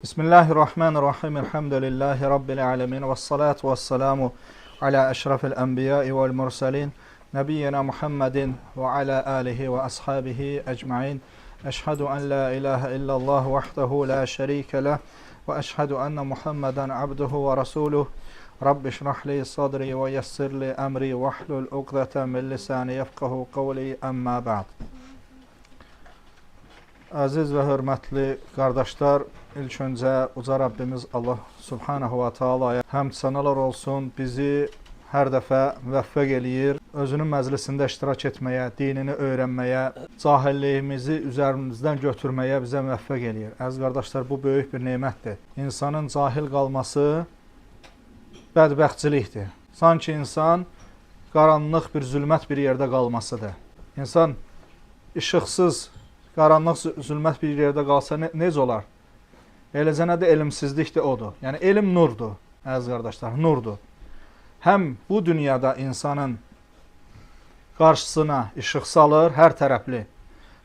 Bismillahirrahmanirrahim. Elhamdülillahi Rabbil alemin. Vessalatu vesselamu ala eşrafil enbiyai vel mursalin. Nebiyyina Muhammedin ve ala alihi ve ashabihi ecma'in. Eşhedü en la ilahe illallah vahdehu la şerike leh. Ve eşhedü enne Muhammeden abduhu ve rasuluh. Rabbi şrahli sadri ve yessirli emri ve hlul uqdeten min lisani yefkahu qavli emma ba'd. Əziz və hörmətli qardaşlar, ilk öncə uca Rabbimiz Allah Subhanahu wa Taala'ya həmd sənalar olsun, bizi hər dəfə müvəffəq eləyir, özünün məclisində iştirak etməyə, dinini öyrənməyə, cahilliyimizi üzərimizdən götürməyə bizə müvəffəq eləyir. Əziz qardaşlar, bu böyük bir nemətdir. İnsanın cahil qalması bədbəxtçilikdir. Sanki insan qaranlıq bir zülmət bir yerdə qalmasıdır. İnsan işıqsız, qaranlıq zülmət bir yerdə qalsa necə olar? Eləcənə də elmsizlik də odur. Yəni, elm nurdur, əziz qardaşlar, nurdur. Həm bu dünyada insanın qarşısına işıq salır, hər tərəfli.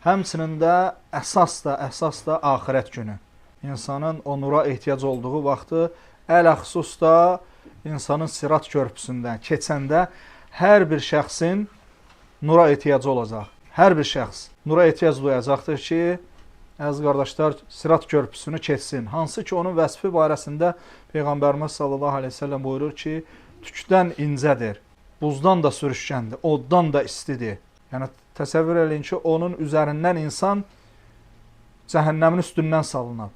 Həmçinin də əsas da axirət günü. İnsanın o nura ehtiyac olduğu vaxtı, ələxüsus da insanın sirat körpüsündən keçəndə hər bir şəxsin nura ehtiyacı olacaq. Hər bir şəxs nura ehtiyac duyacaqdır ki, əziz qardaşlar, sirat körpüsünü keçsin. Hansı ki, onun vəsfi barəsində Peyğəmbərimiz sallallahu aleyhi ve sellem buyurur ki, tükdən incədir, buzdan da sürüşkəndir, oddan da istidir. Yəni, təsəvvür edin ki, onun üzərindən insan cəhənnəmin üstündən salınır.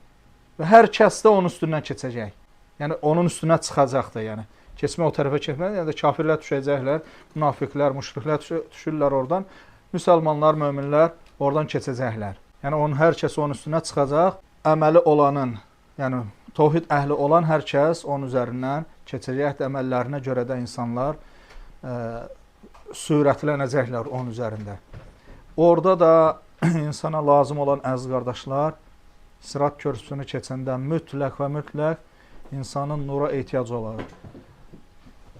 Və hər kəs də onun üstündən keçəcək. Yəni, onun üstünə çıxacaqdır. Yəni, keçmək o tərəfə keçmək, yəni də kafirlər düşəcəklər, münafiqlər, müşriklər düşürlər oradan. Müsəlmanlar, möminlər oradan keçəcəklər. Yəni, onun hər kəs onun üstünə çıxacaq. Əməli olanın, yəni təvhid əhli olan hər kəs onun üzərindən keçəcək. Əməllərinə görə də insanlar sürətlənəcəklər onun üzərində. Orada da insana lazım olan əziz qardaşlar, sirat körpüsünü keçəndə mütləq və mütləq insanın nura ehtiyacı olar.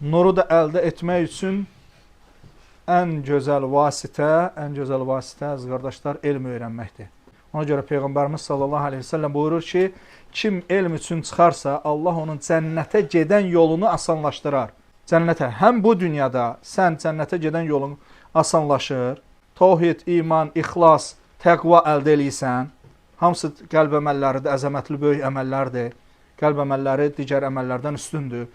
Nuru da əldə etmək üçün ən gözəl vasitə, əziz qardaşlar, elm öyrənməkdir. Ona görə Peyğəmbərimiz sallallahu aleyhi ve sellem buyurur ki, kim elm üçün çıxarsa, Allah onun cənnətə gedən yolunu asanlaşdırar. Cənnətə, həm bu dünyada sən cənnətə gedən yolun asanlaşır, təvhid, iman, ixlas, təqva əldə eləyirsən, hamısı qəlb əməlləridir, əzəmətli böyük əməllərdir. Qəlb əməlləri digər əməllərdən üstündür.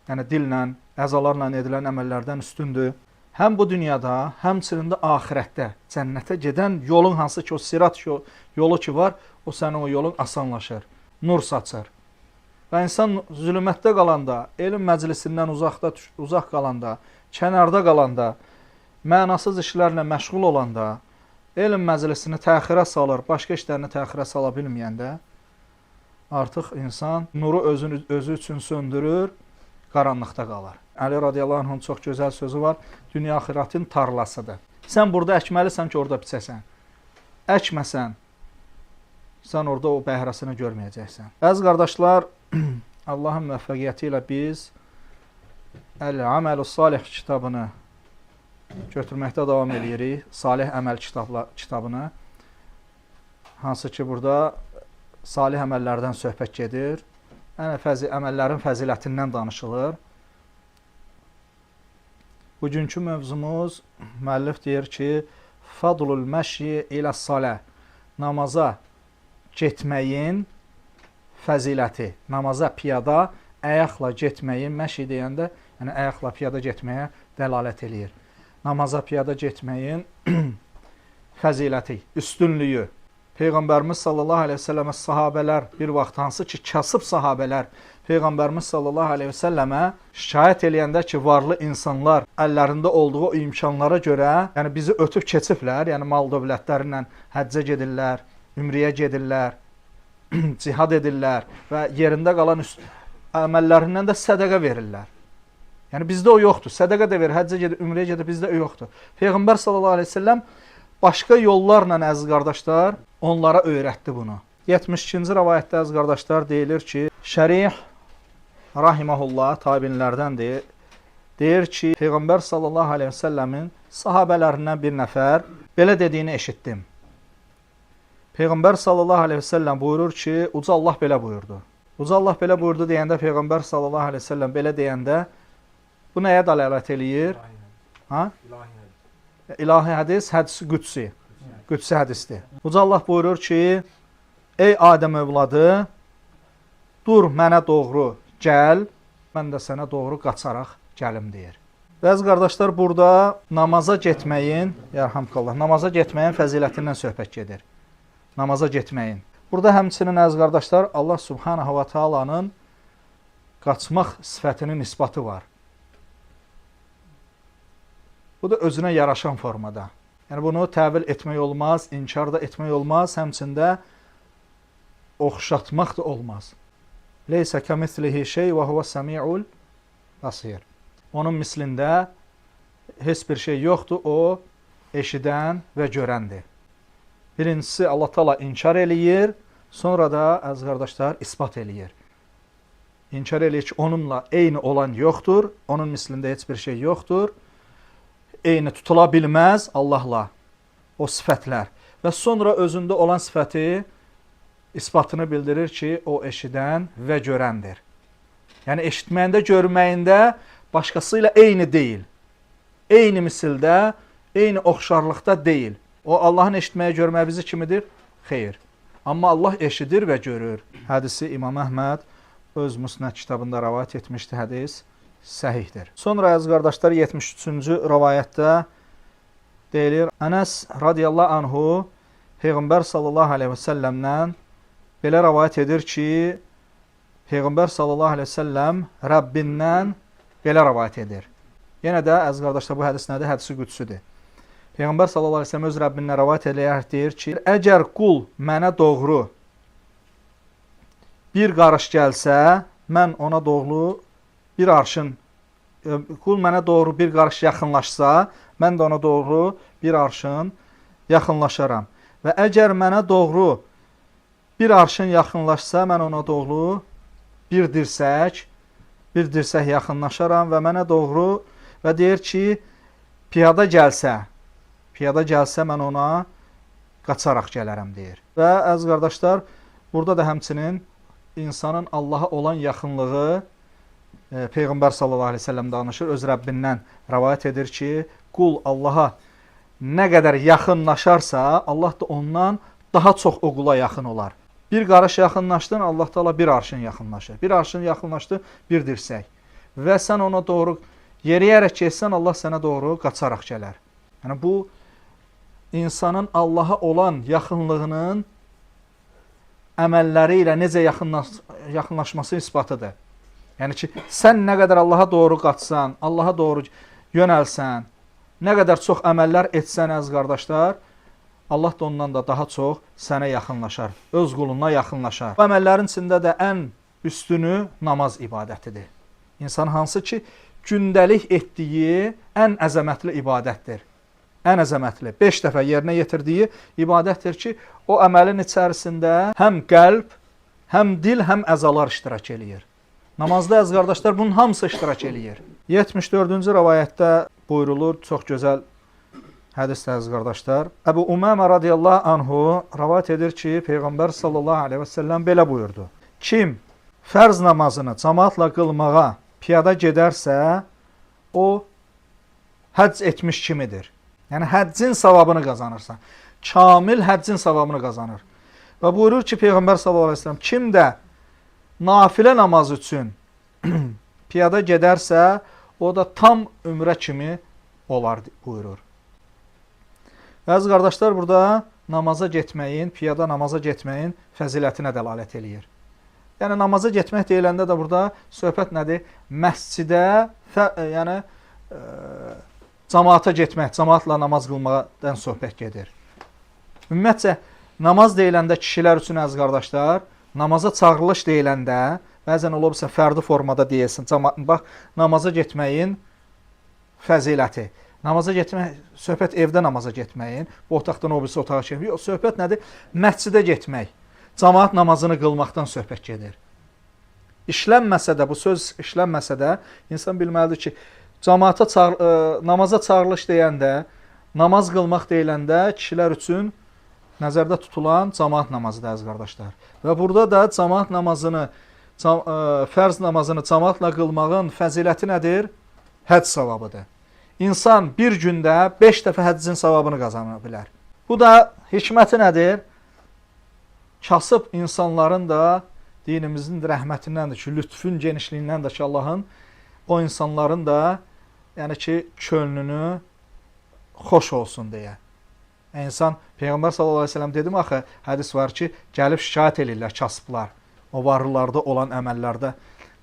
Yəni, dillə, əzalarla edilən əməllərdən üstündür. Həm bu dünyada, həmçinin də axirətdə cənnətə gedən yolun hansı ki, o sirat yolu ki var, o sənin o yolun asanlaşır, nur saçır. Və insan zülmətdə qalanda, elm məclisindən uzaq qalanda, kənarda qalanda, mənasız işlərlə məşğul olanda, elm məclisini təxirə salır, başqa işlərini təxirə sala bilməyəndə, artıq insan nuru özü üçün söndürür, qaranlıqda qalır. Əli radiyallahu anh'ın çox gözəl sözü var, dünya axiratın tarlasıdır. Sən burada əkməlisən ki, orada biçəsən. Əkməsən, sən orada o bəhrəsini görməyəcəksən. Əziz qardaşlar, Allahın müvəffəqiyyəti ilə biz Əl-Əməl-ü Salih kitabını götürməkdə davam edirik. Salih əməl kitabını. Hansı ki, burada salih əməllərdən söhbət gedir. Əməllərin fəzilətindən danışılır. Bugünkü mövzumuz, müəllif deyir ki, Fadlul məşyi ilə salə, namaza getməyin fəziləti. Namaza piyada, əyaqla getməyin, məşyi deyəndə, yəni əyaqla piyada getməyə dəlalət eləyir. Namaza piyada getməyin fəziləti, üstünlüyü. Peyğəmbərimiz sallallahu aleyhi ve sellemə sahabələr bir vaxt hansı ki, kasıb sahabələr Peyğəmbərimiz sallallahu aleyhi ve sellemə şikayət eləyəndə ki, varlı insanlar əllərində olduğu imkanlara görə, yəni bizi ötüb keçiblər, yəni mal dövlətlərinlə həccə gedirlər, ümriyə gedirlər, cihad edirlər və yerində qalan əməllərindən də sədəqə verirlər. Yəni bizdə o yoxdur, sədəqə də verir, həccə gedir, ümriyə gedir, bizdə o yoxdur. Peyğəmbər sallallahu aleyhi ve sellem başqa yollarla, əziz qardaşlar, onlara öyrətdi bunu. 72-ci rəvayətdə, əziz qardaşlar, deyilir ki, Şərih rahiməhullah tabinlərdəndir. Deyir ki, Peyğəmbər sallallahu aleyhi ve sellemin sahabələrindən bir nəfər belə dediyini eşitdim. Peyğəmbər sallallahu aleyhi və səlləm buyurur ki, uca Allah belə buyurdu. Uca Allah belə buyurdu deyəndə, Peyğəmbər sallallahu aleyhi və səlləm belə deyəndə, bu nəyə dəlalət eləyir? Ha? İlahi hədis, hədis-i qüdsi. Qüdsi hədisdir. Uca Allah buyurur ki, ey Adəm övladı, dur mənə doğru gəl, mən də sənə doğru qaçaraq gəlim deyir. Bəzi qardaşlar burada namaza getməyin, yarhamdülillah, namaza getməyin fəzilətindən söhbət gedir. Namaza getməyin. Burada həmçinin əziz qardaşlar, Allah Subhanahu wa Taala'nın qaçmaq sifətinin isbatı var. Bu da özünə yaraşan formada. Yəni bunu təvil etmək olmaz, inkar da etmək olmaz, həmçində oxşatmaq da olmaz. Leysə kəmislihi şey və huvə səmi'ul basir. Onun mislində heç bir şey yoxdur, o eşidən və görəndir. Birincisi Allah Taala inkar eləyir, sonra da əziz qardaşlar isbat eləyir. İnkar eləyir ki, onunla eyni olan yoxdur, onun mislində heç bir şey yoxdur. Eyni tutula bilməz Allahla o sifətlər. Və sonra özündə olan sifəti isbatını bildirir ki, o eşidən və görəndir. Yəni eşitməyində, görməyində başqası ilə eyni deyil. Eyni misildə, eyni oxşarlıqda deyil. O Allahın eşitməyə, görməyə bizi kimidir? Xeyr. Amma Allah eşidir və görür. Hədisi İmam Əhməd öz Musnad kitabında rəvayət etmişdi, hədis səhihdir. Sonra əziz qardaşlar 73-cü rəvayətdə deyilir, Ənəs radiyallahu anhu Peyğəmbər sallallahu aleyhi və səlləmdən belə rəvayət edir ki, Peyğəmbər sallallahu aleyhi və səlləm Rəbbindən belə rəvayət edir. Yenə də əziz qardaşlar bu hədis nədir? Hədisi qüdsüdür. Peyğəmbər sallallahu aleyhi və səlləm öz Rəbbindən rəvayət edərək deyir ki, əgər qul mənə doğru bir qarış gəlsə, mən ona doğru bir arşın, qul mənə doğru bir qarış yaxınlaşsa, mən də ona doğru bir arşın yaxınlaşaram. Və əgər mənə doğru bir arşın yaxınlaşsa, mən ona doğru bir dirsək yaxınlaşaram və mənə doğru və deyir ki, piyada gəlsə mən ona qaçaraq gələrəm deyir. Və əziz qardaşlar, burada da həmçinin insanın Allaha olan yaxınlığı Peyğəmbər sallallahu aleyhi ve sellem danışır, öz Rəbbindən rəvayət edir ki, qul Allaha nə qədər yaxınlaşarsa, Allah da ondan daha çox o qula yaxın olar. Bir qarış yaxınlaşdın, Allah Taala bir arşın yaxınlaşır. Bir arşın yaxınlaşdı, bir dirsək. Və sən ona doğru yeriyərək keçsən, Allah sənə doğru qaçaraq gələr. Yəni bu insanın Allaha olan yaxınlığının əməlləri ilə necə yaxınlaşması isbatıdır. Yəni ki, sən nə qədər Allaha doğru qaçsan, Allaha doğru yönəlsən, nə qədər çox əməllər etsən, əziz qardaşlar, Allah da ondan da daha çox sənə yaxınlaşar, öz quluna yaxınlaşar. Bu əməllərin içində də ən üstünü namaz ibadətidir. İnsan hansı ki, gündəlik etdiyi ən əzəmətli ibadətdir. Ən əzəmətli, 5 dəfə yerinə yetirdiyi ibadətdir ki, o əməlin içərisində həm qəlb, həm dil, həm əzalar iştirak eləyir. Namazda əziz qardaşlar bunun hamısı iştirak eləyir. 74-cü rəvayətdə buyurulur, çox gözəl hədisdir əziz qardaşlar. Əbu Umamə radiyallahu anhu rəvayət edir ki, Peyğəmbər sallallahu aleyhi və səlləm belə buyurdu. Kim fərz namazını cəmaatla qılmağa piyada gedərsə, o həcc etmiş kimidir. Yəni həccin savabını qazanırsan. Kamil həccin savabını qazanır. Və buyurur ki, Peyğəmbər sallallahu aleyhi və səlləm, kim də nafilə namaz üçün piyada gedərsə, o da tam ümrə kimi olar buyurur. Əziz qardaşlar, burada namaza getməyin, piyada namaza getməyin fəzilətinə dəlalət eləyir. Yəni namaza getmək deyiləndə də burada söhbət nədir? Məscidə, yəni cəmaata getmək, cəmaatla namaz qılmaqdan söhbət gedir. Ümumiyyətcə, namaz deyiləndə kişilər üçün əziz qardaşlar, namaza çağırılış deyiləndə, bəzən olubsa fərdi formada deyilsin, bax, namaza getməyin fəziləti. Namaza getmək, söhbət evdə namaza getməyin, bu otaqdan o birisi otağa getmək. Yox, söhbət nədir? Məscidə getmək, cəmaat namazını qılmaqdan söhbət gedir. İşlənməsə də, bu söz işlənməsə də, insan bilməlidir ki, namaza çağırılış deyəndə, namaz qılmaq deyiləndə kişilər üçün nəzərdə tutulan cəmaət namazıdır əziz qardaşlar. Və burada da cəmaət namazını, fərz namazını cəmaətlə qılmağın fəziləti nədir? Həcc savabıdır. İnsan bir gündə 5 dəfə həccin savabını qazana bilər. Bu da hikməti nədir? Kasıb insanların da dinimizin rəhmətindəndir ki, lütfün genişliyindəndir ki, Allahın o insanların da yəni ki, könlünü xoş olsun deyə. İnsan, Peyğəmbər sallallahu aleyhi ve sellem dedim axı, hədis var ki, gəlib şikayət eləyirlər kasıblar. O varlılarda olan əməllərdə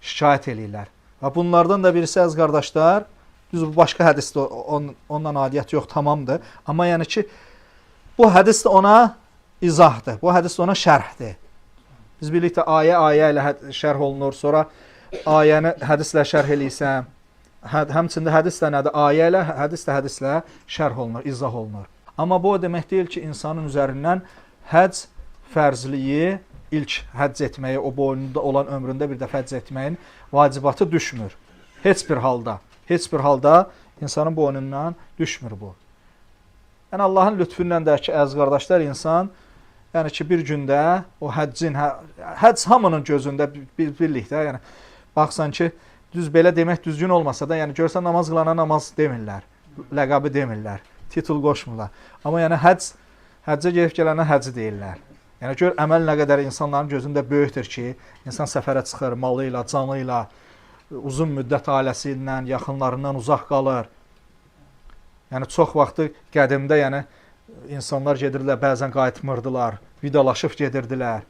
şikayət eləyirlər. Və bunlardan da birisi əziz qardaşlar, düz bu başqa hədisdə ondan adiyyət yox, tamamdır. Amma yəni ki, bu hədis də ona izahdır, bu hədis də ona şərhdir. Biz birlikdə ayə ilə şərh olunur, sonra ayəni hədislə şərh eləyirsən, həmçində hədis də nədir? Ayə ilə, hədislə şərh olunur, izah olunur. Amma bu o demək deyil ki, insanın üzərindən həcc fərzliyi, ilk həcc etməyi, o boynunda olan ömründə bir dəfə həcc etməyin vacibatı düşmür. Heç bir halda insanın boynundan düşmür bu. Yəni Allahın lütfündən də ki, əziz qardaşlar, insan yəni ki, bir gündə o həcc hamının gözündə birlikdə, yəni baxsan ki, düz belə demək düzgün olmasa da, yəni görsən namaz qılana namaz demirlər, ləqabı demirlər, titul qoşmurlar. Amma yəni həccə gedib gələnə həcci deyirlər. Yəni gör, əməl nə qədər insanların gözündə böyükdür ki, insan səfərə çıxır, malı ilə, canı ilə, uzun müddət ailəsi ilə, yaxınlarından uzaq qalır. Yəni çox vaxtı qədimdə yəni insanlar gedirlər, bəzən qayıtmırdılar, vidalaşıb gedirdilər.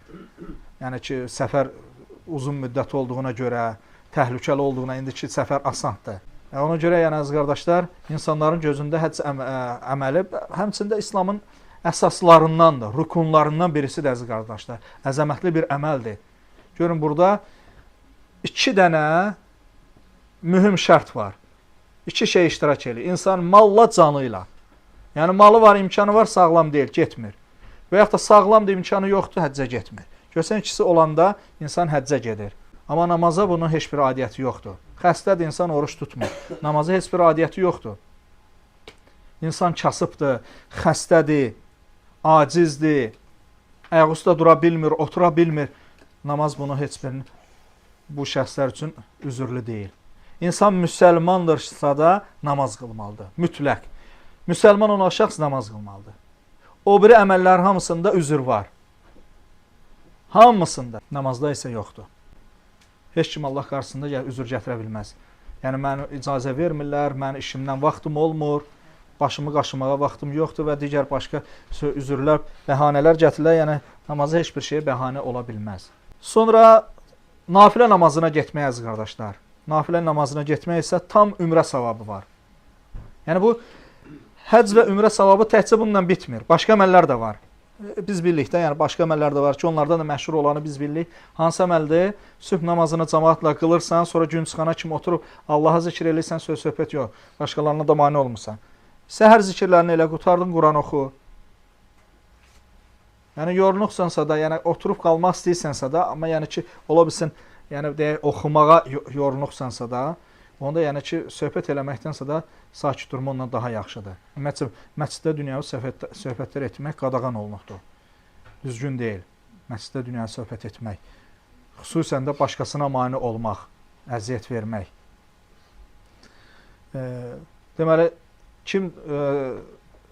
Yəni ki, səfər uzun müddət olduğuna görə, təhlükəli olduğuna, indiki səfər asandır. Ona görə, yəni əziz qardaşlar, insanların gözündə həcc əməli həmçində İslamın əsaslarındandır, rukunlarından birisidir əziz qardaşlar. Əzəmətli bir əməldir. Görün, burada 2 dənə mühüm şərt var. 2 şey iştirak edir. İnsan malla, canı ilə. Yəni malı var, imkanı var, sağlam deyil, getmir. Və yaxud da sağlamdır, imkanı yoxdur, həccə getmir. Görsən, ikisi olanda insan həccə gedir. Amma namaza bunun heç bir adiyyəti yoxdur. Xəstədir, insan oruç tutmur. Namaza heç bir adiyyəti yoxdur. İnsan kasıbdır, xəstədir, acizdir, ayaqüstə dura bilmir, otura bilmir. Namaz bunu heç birinin bu şəxslər üçün üzürlü deyil. İnsan müsəlmandırsa da namaz qılmalıdır, mütləq. Müsəlman olan şəxs namaz qılmalıdır. O biri əməllər hamısında üzür var. Hamısında. Namazda isə yoxdur. Heç kim Allah qarşısında üzür gətirə bilməz. Yəni, mənə icazə vermirlər, mən işimdən vaxtım olmur, başımı qaşımağa vaxtım yoxdur və digər başqa üzürlər, bəhanələr gətirirlər. Yəni, namaza heç bir şeyə bəhanə ola bilməz. Sonra nafilə namazına getmək əziz qardaşlar. Nafilə namazına getmək isə tam ümrə savabı var. Yəni, bu həcc və ümrə savabı təhcə bununla bitmir. Başqa əməllər də var. Biz billikdə, yəni başqa əməllər də var ki, onlardan da məşhur olanı biz billik. Hansı əməldir? Sübh namazını cəmaatla qılırsan, sonra gün çıxana kimi oturub Allaha zikr eləyirsən, söz-söhbət yox. Başqalarına da mane olmursan. Səhər zikirlərini elə qutardın, Quran oxu. Yəni yoruluqsansa da, yəni oturub qalmaq istəyirsənsə də, amma yəni ki, ola bilsin, yəni deyək, oxumağa yoruluqsansa da, onda yəni ki, söhbət eləməkdənsə də sakit durma ondan daha yaxşıdır. Ümumiyyətlə, məsciddə dünyavi söhbətlər etmək qadağan olunubdur. Düzgün deyil. Məsciddə dünyavi söhbət etmək. Xüsusən də başqasına mane olmaq, əziyyət vermək. Deməli, kim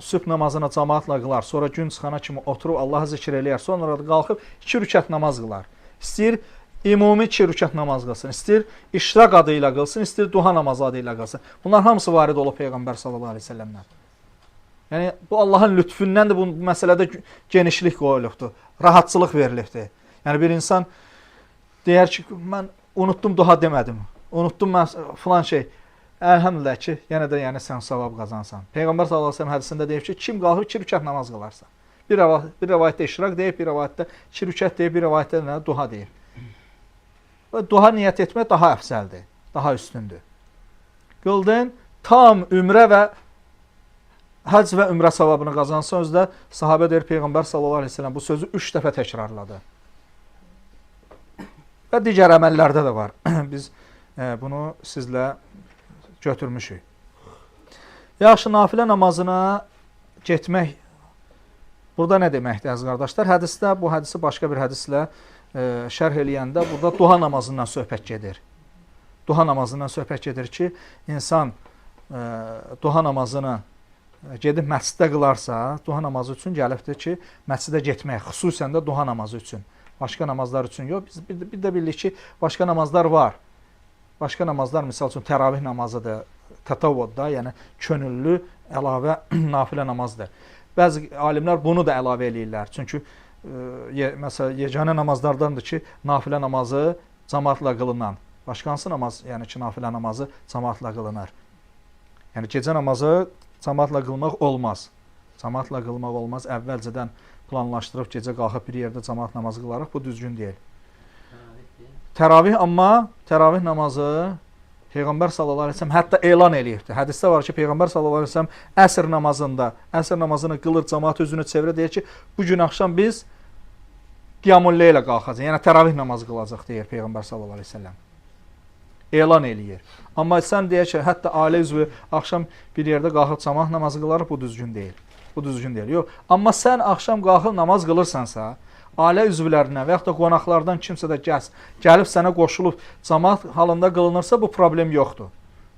sübh namazına cəmaatla qılar, sonra gün çıxana kimi oturub Allahı zikr eləyər, sonra da qalxıb 2 rükət namaz qılar. İstəyir ümumi 2 rükət namaz qılsın, istəyir işraq adı ilə qılsın, istəyir duha namazı adı ilə qılsın. Bunlar hamısı varid olub Peyğəmbər sallallahu aleyhi ve sellemdən. Yəni, bu Allahın lütfündəndir, bu məsələdə genişlik qoyulubdur, rahatçılıq verilibdir. Yəni, bir insan deyər ki, mən unutdum, duha demədim, unutdum mən filan şey. Əlhəmdülillah ki, yenə də yəni, sən savab qazansan. Peyğəmbər sallallahu aleyhi ve sellem hədisində deyib ki, kim qalxıb 2 rükət namaz qılarsa. Bir rəvayətdə işraq deyib, bir rəvayətdə 2 rükət deyib, bir rəvayətdə duha deyib. Və duha niyyət etmək daha əfsəldir, daha üstündür. Qıldın, tam ümrə və həcc və ümrə savabını qazansan, özdə sahabə deyir, Peyğəmbər sallallahu aleyhi ve sellem bu sözü 3 dəfə təkrarladı. Və digər əməllərdə də var. Biz bunu sizlə götürmüşük. Yaxşı, nafilə namazına getmək Burada nə deməkdir əziz qardaşlar? Hədisdə bu hədisi başqa bir hədislə şərh eləyəndə burada duha namazından söhbət gedir. Duha namazından söhbət gedir ki, insan duha namazını gedib məsciddə qılarsa, duha namazı üçün gəlibdir ki, məscidə getmək, xüsusən də duha namazı üçün. Başqa namazlar üçün yox. Biz bir də bilirik ki, başqa namazlar var. Başqa namazlar, misal üçün, təravih namazıdır, tətavvudda, yəni könüllü əlavə nafilə namazdır. Bəzi alimlər bunu da əlavə eləyirlər. Çünki məsələn, yeganə namazlardandır ki, nafilə namazı cəmaatla qılınan. Başqa hansı namaz, yəni ki, nafilə namazı cəmaatla qılınır. Yəni gecə namazı cəmaatla qılmaq olmaz. Cəmaatla qılmaq olmaz. Əvvəlcədən planlaşdırıb gecə qalxıb bir yerdə cəmaat namazı qılaraq bu düzgün deyil. Təravih, amma təravih namazı Peyğəmbər sallallahu əleyhi və səlləm hətta elan eləyibdi. Hədisdə var ki, Peyğəmbər sallallahu əleyhi və səlləm əsr namazını qılır, cəmaat özünü çevirə deyir ki, bu gün axşam biz qiyamul leylə qalxacağıq. Yəni təravih namazı qılacaq deyir Peyğəmbər sallallahu əleyhi və səlləm. Elan eləyir. Amma sən deyək ki, hətta ailə üzvü axşam bir yerdə qalxıb cəmaat namazı qılar, bu düzgün deyil. Bu düzgün deyil. Yox. Amma sən axşam qalxıb namaz qılırsansa, ailə üzvlərindən və yaxud da qonaqlardan kimsə də gəlib sənə qoşulub cəmaat halında qılınırsa, bu problem yoxdur.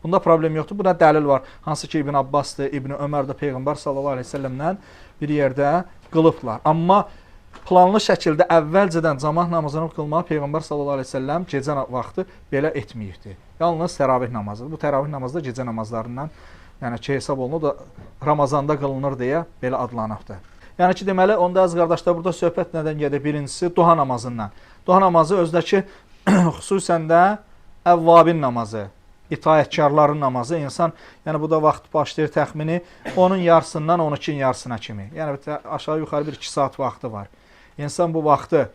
Bunda problem yoxdur. Buna dəlil var. Hansı ki, İbn Abbasdır, İbn Ömər də Peyğəmbər sallallahu əleyhi və səlləmdən bir yerdə qılıblar. Amma planlı şəkildə əvvəlcədən cəmaat namazını qılmağı Peyğəmbər sallallahu əleyhi və səlləm gecə vaxtı belə etməyibdi. Yalnız təravih namazıdır. Bu təravih namazı da gecə namazlarından, yəni ki, hesab olunur da Ramazanda qılınır deyə belə adlanıbdır. Yəni ki, deməli, onda əziz qardaşlar, burada söhbət nədən gedir? Birincisi, duha namazından. Duha namazı özdəki xüsusən də əvvabin namazı, itaətkarların namazı. İnsan, yəni bu da vaxt başlayır təxmini onun yarısından 12-nin yarısına kimi. Yəni aşağı yuxarı bir 2 saat vaxtı var. İnsan bu vaxtı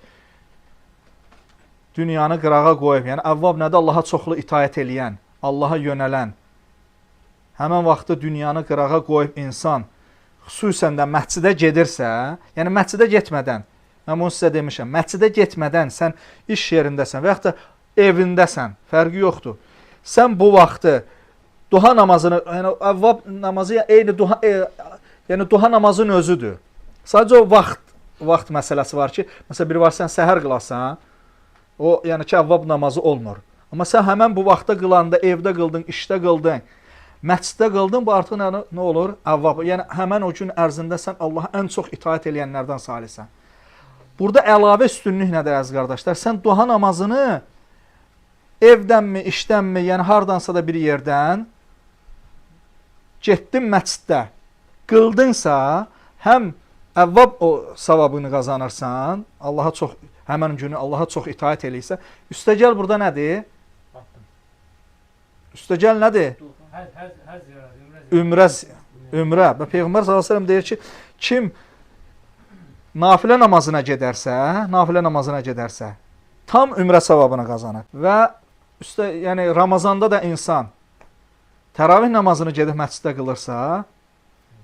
dünyanı qırağa qoyub, yəni əvvab nədir? Allaha çoxlu itaət eləyən, Allaha yönələn, həmən vaxtı dünyanı qırağa qoyub insan xüsusən də məscidə gedirsə, yəni məscidə getmədən, mən bunu sizə demişəm, məscidə getmədən sən iş yerindəsən və yaxud da evindəsən, fərqi yoxdur. Sən bu vaxtı duha namazını, yəni əvvab namazı eyni duha, yəni duha namazın özüdür. Sadəcə o vaxt məsələsi var ki, məsələn bir var sən səhər qılasan, o yəni ki əvvab namazı olmur. Amma sən həmən bu vaxtda qılanda evdə qıldın, işdə qıldın, məsciddə qıldın, bu artıq nə olur? Əvvab. Yəni, həmən o gün ərzində sən Allaha ən çox itaət eləyənlərdən salihsən. Burada əlavə üstünlük nədir, əziz qardaşlar? Sən duha namazını evdənmi, işdənmi, yəni hardansa da bir yerdən getdin məsciddə, qıldınsa, həm əvvab o savabını qazanırsan, Allaha çox, həmən günü Allaha çox itaət eləyirsə, üstəgəl burada nədir? Üstəgəl nədir? Ümrə. Və Peyğəmbər s.ə.v deyir ki, kim nafilə namazına gedərsə, tam ümrə savabını qazanır. Və yəni Ramazanda da insan təravih namazını gedib məsciddə qılırsa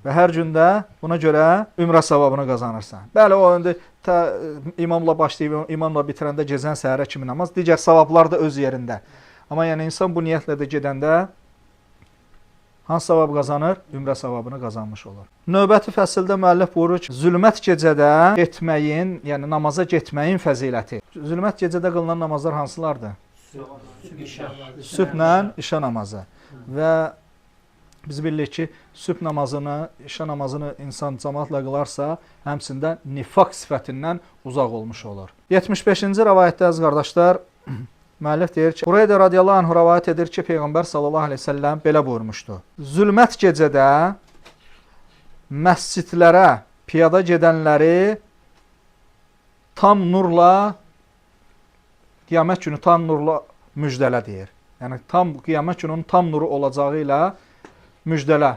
və hər gündə buna görə ümrə savabını qazanırsan. Bəli, o indi imamla başlayıb, imamla bitirəndə gecən səhərə kimi namaz, digər savablar da öz yerində. Amma yəni insan bu niyyətlə də gedəndə hansı savab qazanır? Ümrə savabını qazanmış olur. Növbəti fəsildə müəllif buyurur ki, zülmət gecədə getməyin, yəni namaza getməyin fəziləti. Zülmət gecədə qılınan namazlar hansılardır? Sübhlə işə namazı. Və biz bilirik ki, sübh namazını, işə namazını insan cəmaatla qılarsa, həmçində nifaq sifətindən uzaq olmuş olur. 75-ci rəvayətdə əziz qardaşlar, müəllif deyir ki, Hureydə radiyallahu anh rəvayət edir ki, Peyğəmbər sallallahu aleyhi ve səlləm belə buyurmuşdu. Zülmət gecədə məscidlərə piyada gedənləri tam nurla, qiyamət günü tam nurla müjdələ deyir. Yəni, qiyamət gününün tam nuru olacağı ilə müjdələ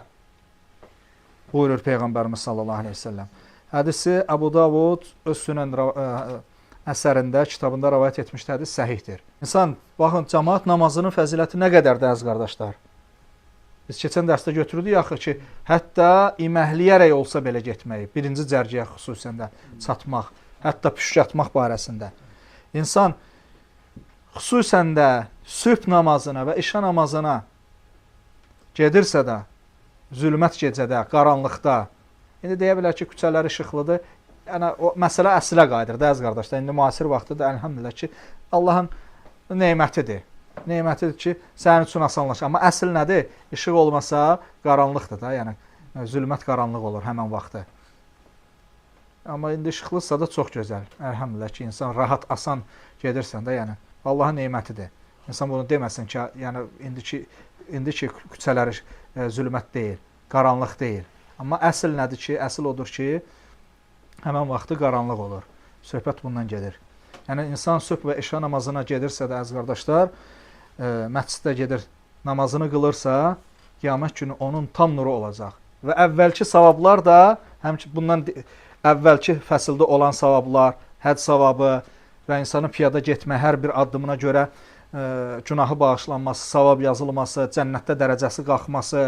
buyurur Peyğəmbərimiz sallallahu aleyhi ve səlləm. Hədisi Əbu Davud öz Sünən əsərində, kitabında rəvayət etmişdi, hədis səhihdir. İnsan, baxın, cəmaat namazının fəziləti nə qədərdir, əziz qardaşlar? Biz keçən dərsdə götürdük axı ki, hətta iməhliyərək olsa belə getməyi, birinci cərgəyə xüsusən də çatmaq, hətta püşk atmaq barəsində. İnsan, xüsusən də sübh namazına və işə namazına gedirsə də, zülmət gecədə, qaranlıqda, indi deyə bilər ki, küçələr işıqlıdır, yəni o məsələ əslə qayıdır da əziz qardaşlar. İndi müasir vaxtda əlhəmdülillah ki, Allahın nemətidir. Nemətidir ki, sənin üçün asanlaşır. Amma əsl nədir? İşıq olmasa qaranlıqdır da, yəni zülmət qaranlıq olur həmin vaxtı. Amma indi işıqlısa da çox gözəl. Əlhəmdülillah ki, insan rahat, asan gedirsən də, yəni Allahın nemətidir. İnsan bunu deməsin ki, yəni indiki küçələri zülmət deyil, qaranlıq deyil. Amma əsl nədir ki, əsl odur ki, həmin vaxtı qaranlıq olur. Söhbət bundan gedir. Yəni insan sübh və işa namazına gedirsə də əziz qardaşlar, məsciddə gedir, namazını qılırsa, qiyamət günü onun tam nuru olacaq. Və əvvəlki savablar da, həmçinin bundan əvvəlki fəsildə olan savablar, həcc savabı və insanın piyada getmə hər bir addımına görə günahı bağışlanması, savab yazılması, cənnətdə dərəcəsi qalxması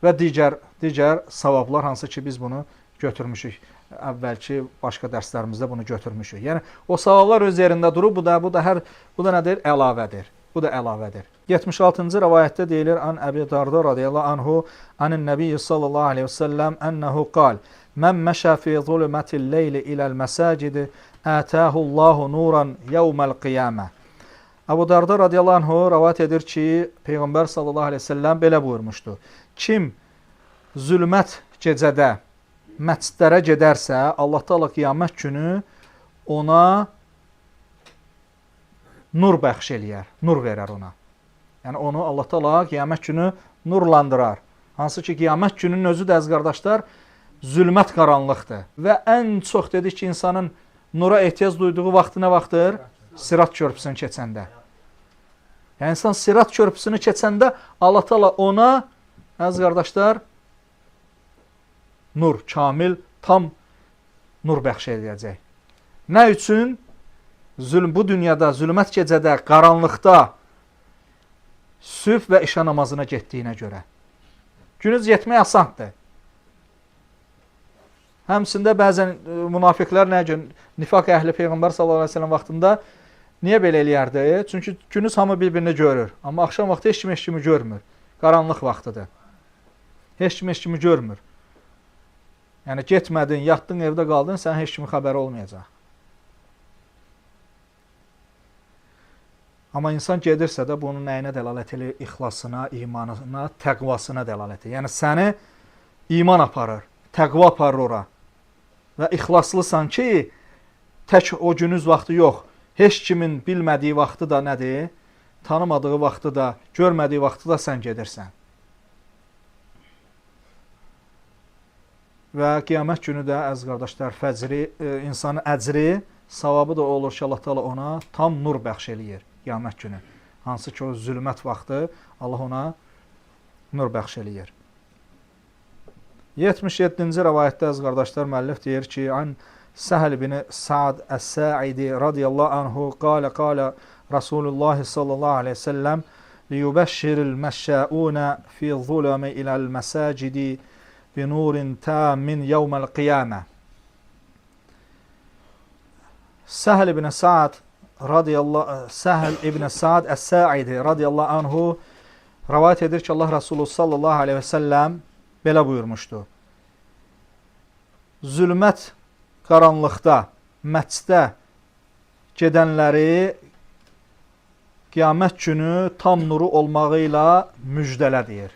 və digər savablar, hansı ki biz bunu götürmüşük. Əvvəlki başqa dərslərimizdə bunu götürmüşük. Yəni o savablar öz yerində durur. Bu da nədir? Əlavədir. Bu da əlavədir. 76-cı rivayətdə deyilir: "An Əbi Darda radiyallahu anhu, anin Nəbi sallallahu əleyhi və səlləm ennehu qal: "Men meşa fi zulmatil leyli ila'l masajid, atahu Allahu nuran yawmal qiyamah." Əbu Darda radiyallahu anhu rivayət edir ki, Peyğəmbər sallallahu əleyhi və səlləm belə buyurmuşdu: "Kim zülmət gecədə məscidlərə gedərsə, Allah Taala qiyamət günü ona nur bəxş eləyər, nur verər ona." Yəni onu Allah Taala qiyamət günü nurlandırar. Hansı ki qiyamət gününün özü də əziz qardaşlar zülmət qaranlıqdır. Və ən çox dedik ki, insanın nura ehtiyac duyduğu vaxtı nə vaxtdır? Sirat körpüsünü keçəndə. Yəni insan sirat körpüsünü keçəndə Allah Taala ona əziz qardaşlar nur, kamil, tam nur bəxş edəcək. Nə üçün? Bu dünyada, zülmət gecədə, qaranlıqda sübh və işa namazına getdiyinə görə. Günüz getmək asandır. Həmçində bəzən münafiqlər nə gün nifaq əhli Peyğəmbər sallallahu əleyhi və səlləm vaxtında niyə belə eləyərdi? Çünki günüz hamı bir-birini görür. Amma axşam vaxtı heç kimi görmür. Qaranlıq vaxtıdır. Heç kimi görmür. Yəni getmədin, yatdın, evdə qaldın, sən heç kimi xəbəri olmayacaq. Amma insan gedirsə də bunun nəyinə dəlalət edir? İxlasına, imanına, təqvasına dəlalət edir. Yəni səni iman aparır, təqva aparır ora. Və ixlaslısan ki, tək o günüz vaxtı yox, heç kimin bilmədiyi vaxtı da nədir? Tanımadığı vaxtı da, görmədiyi vaxtı da sən gedirsən. Və qiyamət günü də əziz qardaşlar, fəcri, insanın əcri, savabı da olur ki, Allah Taala ona tam nur bəxş eləyir qiyamət günü. Hansı ki o zülmət vaxtı Allah ona nur bəxş eləyir. 77-ci rivayətdə əziz qardaşlar, müəllif deyir ki, an Səhl ibn Sa'd əs-Sa'idi radiyallahu anhu qala Rasulullah sallallahu aleyhi ve sellem liyubəşşiril məşşəunə fi zulami iləl məsəcidi binurin tamin yevmel qiyamə. Səhl ibn Sa'd əs-Sa'idi radiyallahu anhu rivayət edir ki, Allah Resulü sallallahu aleyhi ve sellem belə buyurmuşdu: Zülmət qaranlıqda, məsciddə gedənləri qiyamət günü tam nuru olmağı ilə müjdələ deyir.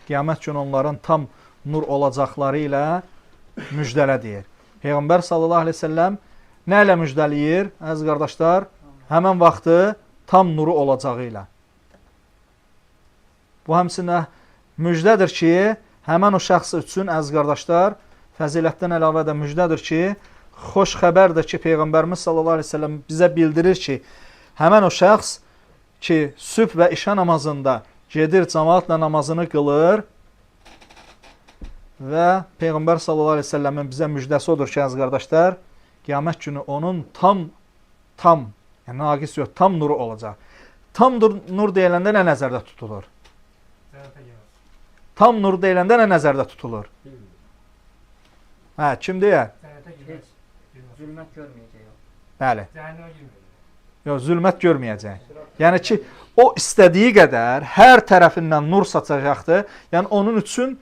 Qiyamət günü onların tam nur olacaqları ilə müjdələ deyir. Peyğəmbər sallallahu aleyhi ve sellem nə ilə müjdəliyir? Əziz qardaşlar, həmən vaxtı tam nuru olacağı ilə. Bu həmçinin müjdədir ki, həmən o şəxs üçün, əziz qardaşlar, fəzilətdən əlavə də müjdədir ki, xoş xəbərdir ki, Peyğəmbərimiz sallallahu aleyhi ve sellem bizə bildirir ki, həmən o şəxs ki, sübh və işa namazında gedir, cəmaatla namazını qılır və Peyğəmbər sallallahu aleyhi ve sellemin bizə müjdəsi odur ki, əziz qardaşlar, qiyamət günü onun tam, yəni naqis yox, tam nuru olacaq. Tam nur deyiləndə nə nəzərdə tutulur? Tam nur deyiləndə nə nəzərdə tutulur? Hə, kim deyər? Zülmət görməyəcək. Bəli. Yox, zülmət görməyəcək. Yəni ki, o istədiyi qədər hər tərəfindən nur saçacaqdır. Yəni onun üçün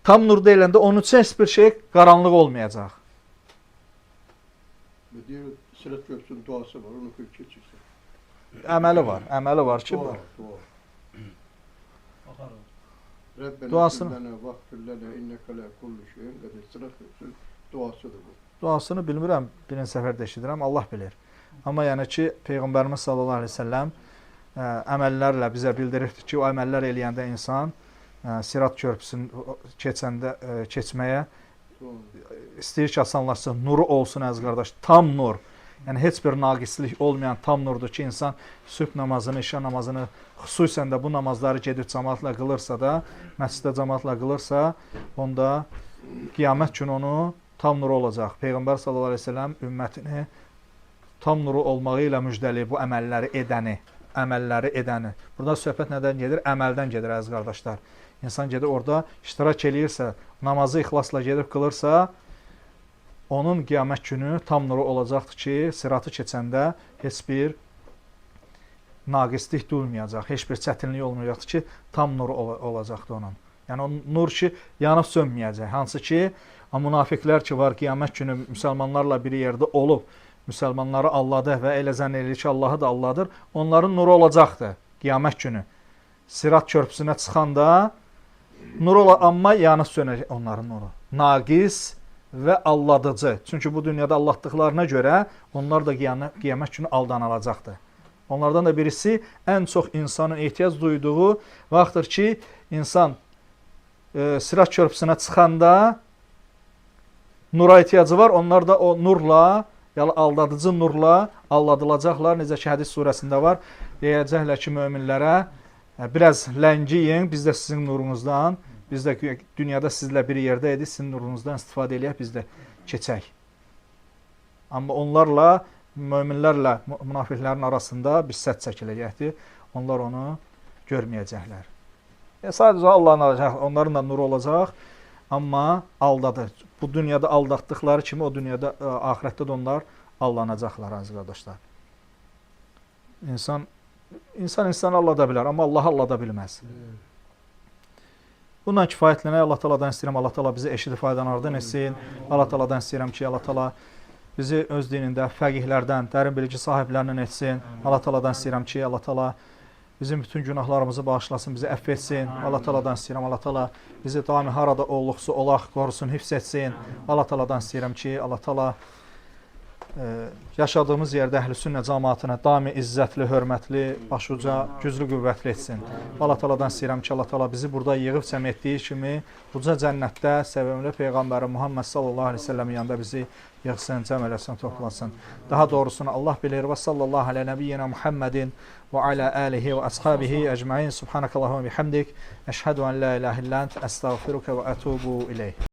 tam nur deyiləndə onun üçün heç bir şey qaranlıq olmayacaq. Deyir, Sırat Köprüsünün duası var, onu kırıp geçirsin. Əməli var ki, Dua, bu. dua. Rabbena Duasını- kullana vaqfir lana inneke la kullu şeyin qadir. Sırat Köprüsünün duasıdır bu. Duasını bilmirəm, birinci səfərdə eşidirəm, Allah bilir. Amma yəni ki, Peyğəmbərimiz sallallahu əleyhi və səlləm əməllərlə bizə bildirir ki, o əməllər eləyəndə insan Sirat körpüsünü keçməyə Sonra istəyir ki, asanlaşsın, nuru olsun əziz qardaş, tam nur. Yəni heç bir naqislik olmayan tam nurdur ki, insan sübh namazını, işə namazını, xüsusən də bu namazları gedib cəmaatla qılırsa da, məsciddə cəmaatla qılırsa, onda qiyamət günü onu tam nuru olacaq. Peyğəmbər sallallahu əleyhi və səlləm ümmətini tam nuru olmağı ilə müjdəliyib bu əməlləri edəni. Burada söhbət nədən gedir? Əməldən gedir əziz qardaşlar. İnsan gedib orada iştirak eləyirsə, namazı ixlasla gedib qılırsa, onun qiyamət günü tam nuru olacaqdır ki, sıratı keçəndə heç bir naqislik duymayacaq, heç bir çətinlik olmayacaqdır ki, tam nuru olacaqdır onun. Yəni o nur ki, yanıb sönməyəcək. Hansı ki, münafiqlər ki var, qiyamət günü müsəlmanlarla bir yerdə olub, müsəlmanları alladır və elə zənn edir ki, Allahı da alladır, onların nuru olacaqdır qiyamət günü. Sirat körpüsünə çıxanda nur olar, amma yanıb sönəcək onların nuru. Naqis və alladıcı. Çünki bu dünyada allatdıqlarına görə onlar da qiyamət günü aldanılacaqdır. Onlardan da birisi ən çox insanın ehtiyac duyduğu vaxtdır ki, insan Sirat körpüsünə çıxanda nura ehtiyacı var. Onlar da o nurla, yəni aldadıcı nurla aldadılacaqlar. Necə ki, hədis surəsində var. Deyəcəklər ki, möminlərə biraz ləngiyin, biz də sizin nurunuzdan, biz də dünyada sizlə bir yerdə idi, sizin nurunuzdan istifadə eləyək, biz də keçək. Amma onlarla, möminlərlə münafiqlərin arasında bir sədd çəkiləcəkdir. Onlar onu görməyəcəklər. Sadəcə Allah'ın alacaq, onların da nuru olacaq, amma aldadır. Bu dünyada aldatdıqları kimi o dünyada, ahirətdə də onlar aldanacaqlar, əziz qardaşlar. İnsanı allada bilər, amma Allahı allada bilməz. Bundan kifayətlənək Allah Taala'dan istəyirəm, Allah Taala bizi eşidib faydalanardan etsin. Allah Taala'dan istəyirəm ki, Allah Taala bizi öz dinində fəqihlərdən, dərin bilgi sahiblərindən etsin. Allah Taala'dan istəyirəm ki, Allah Taala bizim bütün günahlarımızı bağışlasın, bizi əfv etsin. Allah Taala'dan istəyirəm, Allah Taala bizi daimi harada olluqsa olaq, qorusun, hifz etsin. Allah Taala'dan istəyirəm ki, Allah Taala yaşadığımız yerdə əhl-i sünnə cəmaatını daimi izzətli, hörmətli, başuca, güclü, qüvvətli etsin. Allah Taala'dan istəyirəm ki, Allah Taala bizi burada yığıb cəm etdiyi kimi uca cənnətdə sevimli Peyğəmbəri Muhammed sallallahu əleyhi və səlləm yanında bizi yığsın, cəm eləsin, toplasın. Daha doğrusunu Allah bilir və sallallahu alə nəbiyyina Muhammedin və alə alihi və əshabihi əcmain. Subhanakallahumma bihamdik. Əşhədu an la ilahe illə ent, əstəğfiruka və ətubu ileyh.